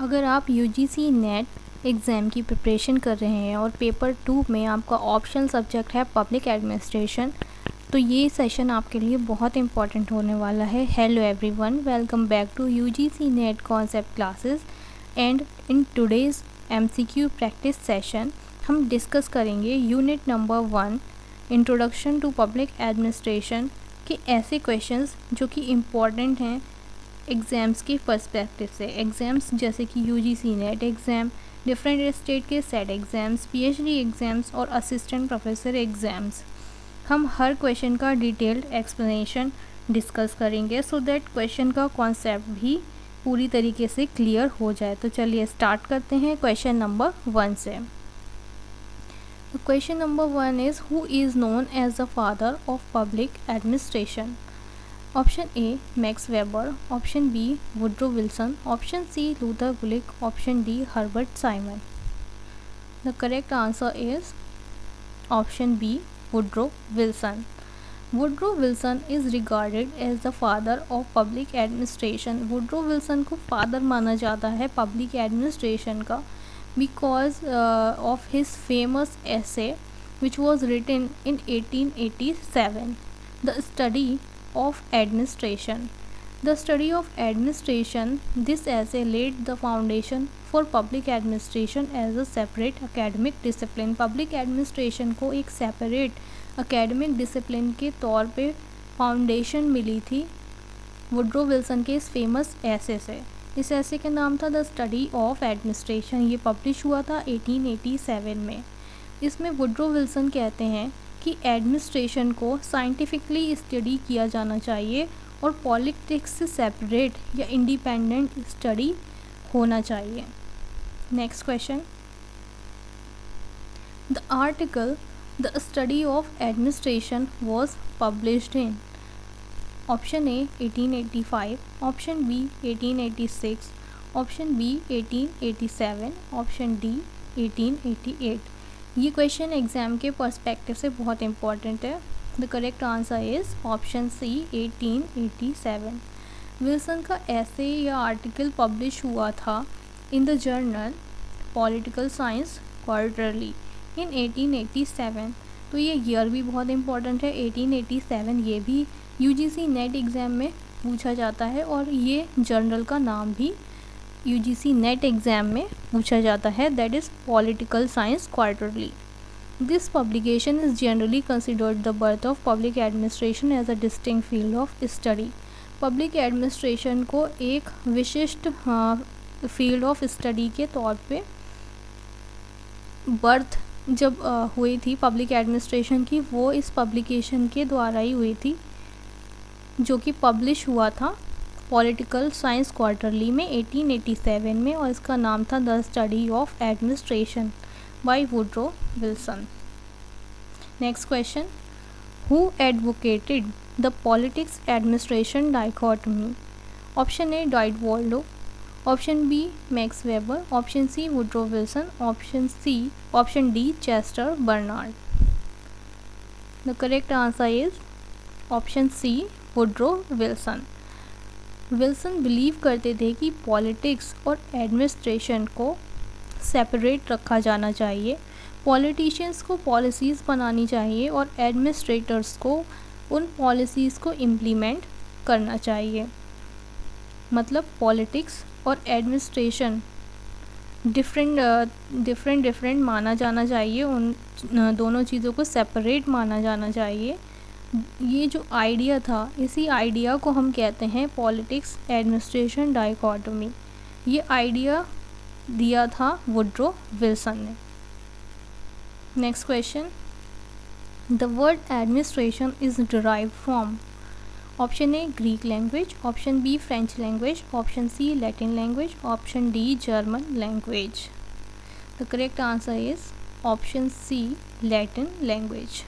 अगर आप UGC net exam की प्रिपरेशन कर रहे हैं और पेपर 2 में आपका ऑप्शनल सब्जेक्ट है पब्लिक एडमिनिस्ट्रेशन, तो ये सेशन आपके लिए बहुत इंपॉर्टेंट होने वाला है। Hello everyone, welcome back to UGC NET concept classes and in today's MCQ practice session हम डिस्कस करेंगे unit number 1 introduction to public administration के ऐसे क्वेश्चंस जो कि इम्पॉर्टेंट हैं एग्ज़ाम्स के पर्सपेक्टिव से। एग्ज़ाम्स जैसे कि UGC net exam, different state के सेट एग्ज़ाम्स, पीएचडी एग्ज़ाम्स और असिस्टेंट प्रोफेसर एग्ज़ाम्स, हम हर क्वेश्चन का डिटेल्ड एक्सप्लेनेशन डिस्कस करेंगे सो दैट क्वेश्चन का कॉन्सेप्ट भी पूरी तरीके से क्लियर हो जाए। तो चलिए स्टार्ट करते हैं क्वेश्चन नंबर 1 से। Question number 1 is who is known as the father of public administration? Option A Max Weber, option B Woodrow Wilson, option C Luther Gulik, option D Herbert Simon. The correct answer is option B Woodrow Wilson. Woodrow Wilson is regarded as the father of public administration. वुड्रो विल्सन को father माना जाता है public administration का because of his famous essay which was written in 1887, the study of administration. The study of administration, this essay laid the foundation for public administration as a separate academic discipline. Public administration को एक separate academic discipline के तौर पे foundation मिली थी Woodrow Wilson के इस famous ऐसे से। इस ऐसे का नाम था द स्टडी ऑफ एडमिनिस्ट्रेशन। ये पब्लिश हुआ था 1887 में। इसमें वुड्रो विल्सन कहते हैं कि एडमिनिस्ट्रेशन को साइंटिफिकली स्टडी किया जाना चाहिए और पॉलिटिक्स से सेपरेट या इंडिपेंडेंट स्टडी होना चाहिए। Next question, the article the study of administration was published in option A 1885, option B 1886, option B 1887, option D 1888। ये क्वेश्चन एग्ज़ाम के पर्सपेक्टिव से बहुत इंपॉर्टेंट है। The correct answer is option C 1887। Wilson का ऐसे या आर्टिकल पब्लिश हुआ था in the journal political science quarterly in 1887। तो ये ईयर भी बहुत इंपॉर्टेंट है 1887। ये भी यूजीसी नेट एग्ज़ाम में पूछा जाता है और ये जर्नल का नाम भी यूजीसी नेट एग्ज़ाम में पूछा जाता है, that is political science quarterly. This publication is generally considered the birth of public administration as a distinct field of study. Public administration को एक विशिष्ट फील्ड ऑफ स्टडी के तौर पे बर्थ जब हुई थी पब्लिक एडमिनिस्ट्रेशन की, वो इस पब्लिकेशन के द्वारा ही हुई थी जो कि पब्लिश हुआ था पॉलिटिकल साइंस क्वार्टरली में 1887 में, और इसका नाम था the study of administration by Woodrow Wilson. Next question, who advocated the politics administration dichotomy? Option A Dwight Waldo, option B Max Weber, option C Woodrow Wilson, option D Chester Barnard. The correct answer is option C Woodrow Wilson. Wilson believe करते थे कि politics और administration को separate रखा जाना चाहिए। Politicians को policies बनानी चाहिए और एडमिनिस्ट्रेटर्स को उन पॉलिसीज़ को इम्प्लीमेंट करना चाहिए। मतलब पॉलिटिक्स और एडमिनिस्ट्रेशन डिफरेंट माना जाना चाहिए, उन दोनों चीज़ों को सेपरेट माना जाना चाहिए। ये जो आइडिया था, इसी आइडिया को हम कहते हैं पॉलिटिक्स एडमिनिस्ट्रेशन डाइकोटमी। ये आइडिया दिया था वुड्रो विल्सन ने। Next question, the word administration is derived from? Option A Greek language, option B French language, option C Latin language, option D German language. The correct answer is option C Latin language.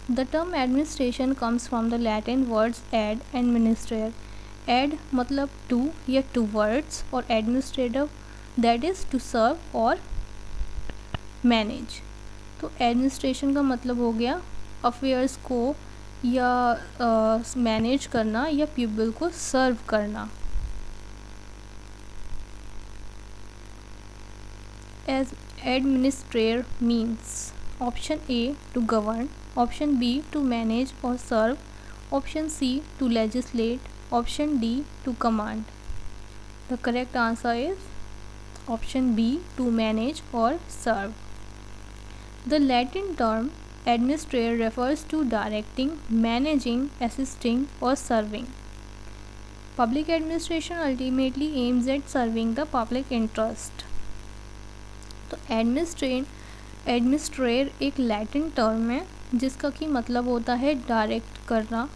The term administration comes from the Latin words ad and minister. Ad मतलब to या towards और administrative that is to serve और manage। तो administration का मतलब हो गया affairs को या मैनेज करना या पीपल को सर्व करना। as administrate means? Option A, to govern. Option B, to manage or serve. Option C, to legislate. Option D, to command. The correct answer is option B, to manage or serve. The Latin term administrate refers to directing, managing, assisting or serving. Public administration ultimately aims at serving the public interest. तो administrate एक Latin term है जिसका कि मतलब होता है direct करना,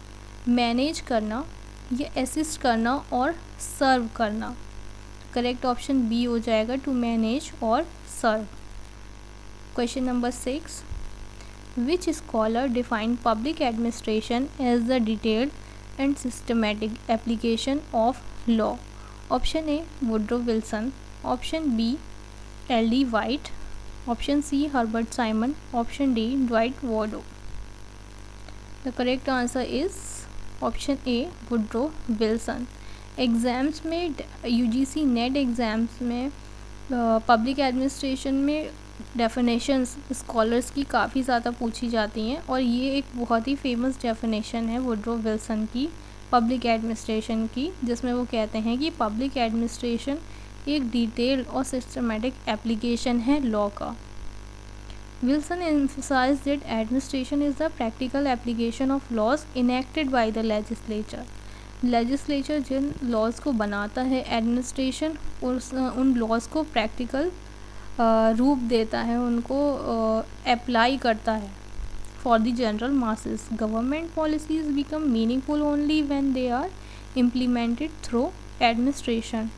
manage करना या असिस्ट करना और सर्व करना. करेक्ट ऑप्शन बी हो जाएगा, टू मैनेज और serve. Question number 6. Which scholar define public administration as the detailed and systematic application of law? Option A, Woodrow Wilson. Option B, L.D. White. Option C, Herbert Simon. Option D, Dwight Wardo. The correct answer is option A, Woodrow Wilson. Exams में UGC net exams में public administration में definitions scholars की काफ़ी ज़्यादा पूछी जाती हैं और ये एक बहुत ही फेमस डेफिनेशन है वुड्रो विल्सन की पब्लिक एडमिनिस्ट्रेशन की, जिसमें वो कहते हैं कि पब्लिक एडमिनिस्ट्रेशन एक डिटेल्ड और सिस्टमेटिक एप्लीकेशन है लॉ का. Wilson emphasized that administration is the practical application of laws enacted by the legislature. Legislature जिन लॉज को बनाता है, एडमिनिस्ट्रेशन उन लॉज को प्रैक्टिकल रूप देता है, उनको अप्लाई करता है for the general masses. Government policies become meaningful only when they are implemented through administration.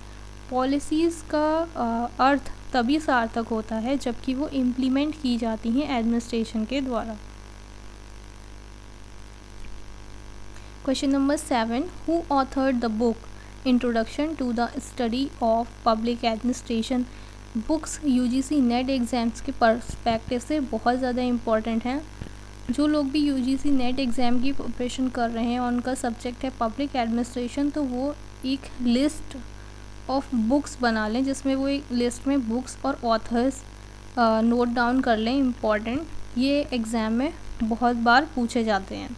Policies का अर्थ तभी सार्थक होता है जबकि वो इम्प्लीमेंट की जाती हैं एडमिनिस्ट्रेशन के द्वारा. Question number 7. Who authored the book Introduction to the Study of Public Administration? Books UGC net exams के पर्सपेक्टिव से बहुत ज़्यादा इम्पॉर्टेंट हैं. जो लोग भी UGC नेट एग्ज़ाम की प्रिपरेशन कर रहे हैं और उनका सब्जेक्ट है पब्लिक एडमिनिस्ट्रेशन, तो वो एक लिस्ट ऑफ बुक्स बना लें जिसमें वो एक लिस्ट में बुक्स और ऑथर्स नोट डाउन कर लें. इम्पॉर्टेंट, ये एग्ज़ाम में बहुत बार पूछे जाते हैं.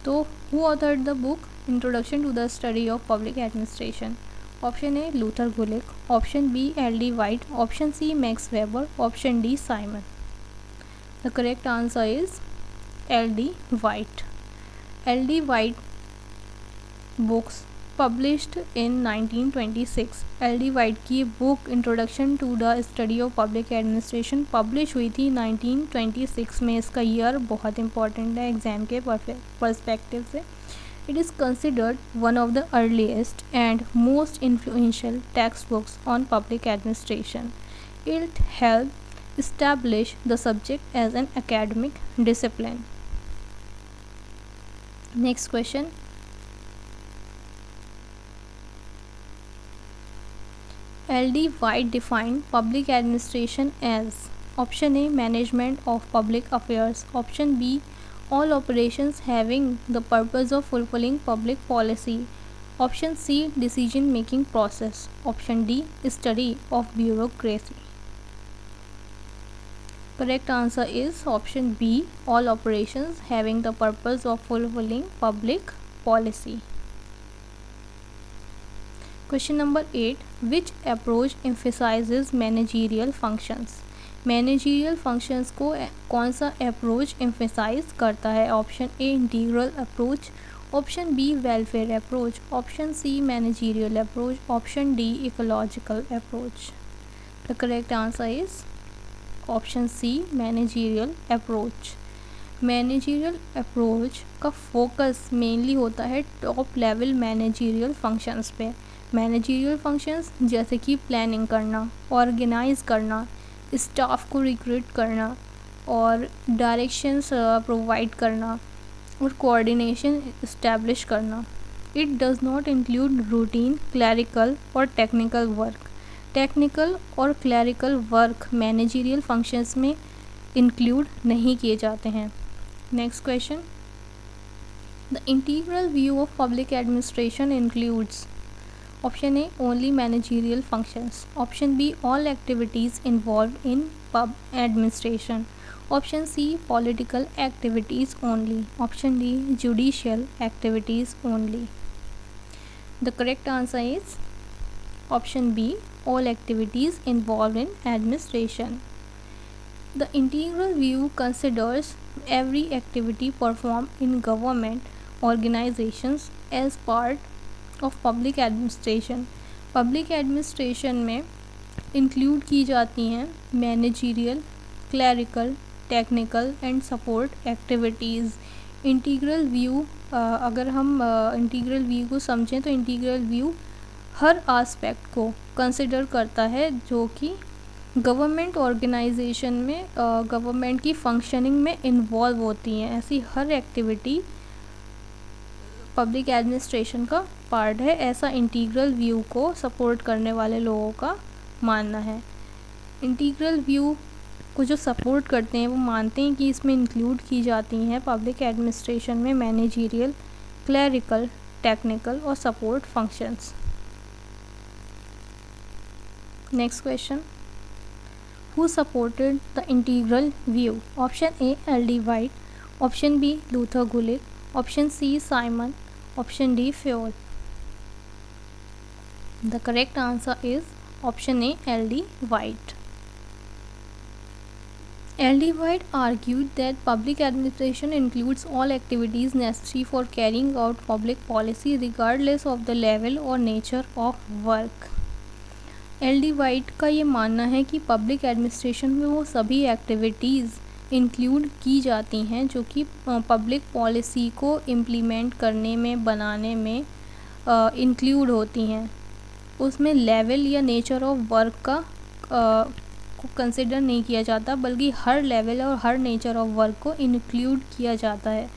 तो who authored the book introduction to the study of public administration? Option A, Luther Gulik. Option B, L.D. White. Option C, Max Weber. Option D, Simon. The correct answer is L.D. White. L.D. White books published in 1926. L.D. White की book introduction to the study of public administration publish हुई थी 1926 में. इसका year बहुत important है exam के perspective से. It is considered one of the earliest and most influential textbooks on public administration. It helped establish the subject as an academic discipline. Next question. L.D. White defined public administration as option A, management of public affairs. Option B, all operations having the purpose of fulfilling public policy. Option C, decision making process. Option D, study of bureaucracy. Correct answer is option B, all operations having the purpose of fulfilling public policy. Question number 8. Which approach emphasizes managerial functions? Managerial functions को कौन सा approach emphasize करता है? Option A, integral approach. Option B, welfare approach. Option C, managerial approach. Option D, ecological approach. The correct answer is option C, managerial approach. Managerial approach का focus mainly होता है top level managerial functions पे. Managerial functions जैसे कि planning करना, organise करना, staff को recruit करना और डायरेक्शंस प्रोवाइड करना और कोऑर्डिनेशन इस्टेब्लिश करना. It does not include routine clerical और टेक्निकल वर्क. टेक्निकल और क्लैरिकल वर्क मैनेजीरियल फंक्शंस में इंक्लूड नहीं किए जाते हैं. Next question. The integral view of public administration includes. Option A, only managerial functions. Option B, all activities involved in pub administration. Option C, political activities only. Option D, judicial activities only. The correct answer is option B, all activities involved in administration. The integral view considers every activity performed in government organizations as part of public administration. Public administration में include की जाती हैं managerial, clerical, technical and support activities. Integral view, अगर हम integral view को समझें तो integral view हर aspect को कंसिडर करता है जो कि गवर्नमेंट ऑर्गेनाइजेशन में गवर्नमेंट की फंक्शनिंग में इन्वॉल्व होती हैं. ऐसी हर एक्टिविटी पब्लिक एडमिनिस्ट्रेशन का पार्ट है, ऐसा इंटीग्रल व्यू को सपोर्ट करने वाले लोगों का मानना है. इंटीग्रल व्यू को जो सपोर्ट करते हैं वो मानते हैं कि इसमें इंक्लूड की जाती हैं पब्लिक एडमिनिस्ट्रेशन में मैनेजरियल, क्लैरिकल, टेक्निकल और support functions. Next question, who supported the integral view? Option A, L D. White. Option B, Luther Gulik. Option C, Simon. Option D, Fayol. The correct answer is option A, L D. White. L.D. White argued that public administration includes all activities necessary for carrying out public policy regardless of the level or nature of work. L.D. White का ये मानना है कि public administration में वो सभी activities include की जाती हैं जो कि पब्लिक पॉलिसी को इम्प्लीमेंट करने में, बनाने में इंक्लूड होती हैं. उसमें लेवल या नेचर ऑफ वर्क का को कंसिडर नहीं किया जाता, बल्कि हर लेवल और हर नेचर ऑफ वर्क को इंक्लूड किया जाता है.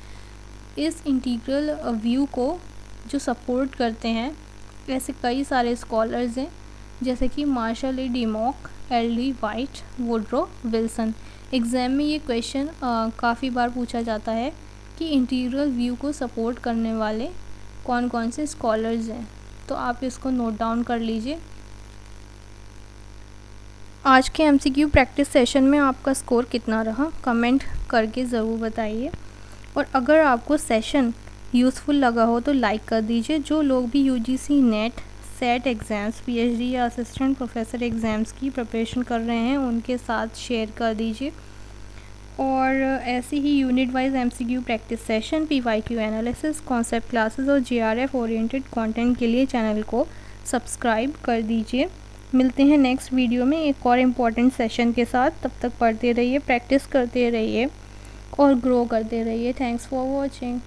इस इंटीग्रल व्यू को जो सपोर्ट करते हैं ऐसे कई सारे स्कॉलर्स हैं, जैसे कि marshal A डिमॉक, LD. White, Woodrow Wilson. Exam में ये क्वेश्चन काफ़ी बार पूछा जाता है कि इंटीग्रल व्यू को सपोर्ट करने वाले कौन कौन से स्कॉलर्स हैं, तो आप इसको नोट डाउन कर लीजिए. आज के MCQ प्रैक्टिस सेशन में आपका स्कोर कितना रहा कमेंट करके ज़रूर बताइए. और अगर आपको सेशन यूज़फुल लगा हो तो लाइक कर दीजिए. जो लोग भी UGC net, set exams, PhD या असिस्टेंट प्रोफेसर एग्ज़ाम्स की प्रिपरेशन कर रहे हैं उनके साथ शेयर कर दीजिए. और ऐसे ही unit wise MCQ practice session, PYQ analysis, concept classes और JRF ओरिएंटेड कंटेंट के लिए चैनल को सब्सक्राइब कर दीजिए. मिलते हैं नेक्स्ट वीडियो में एक और इम्पॉर्टेंट सेशन के साथ. तब तक पढ़ते रहिए, प्रैक्टिस करते रहिए और ग्रो करते रहिए. Thanks for watching.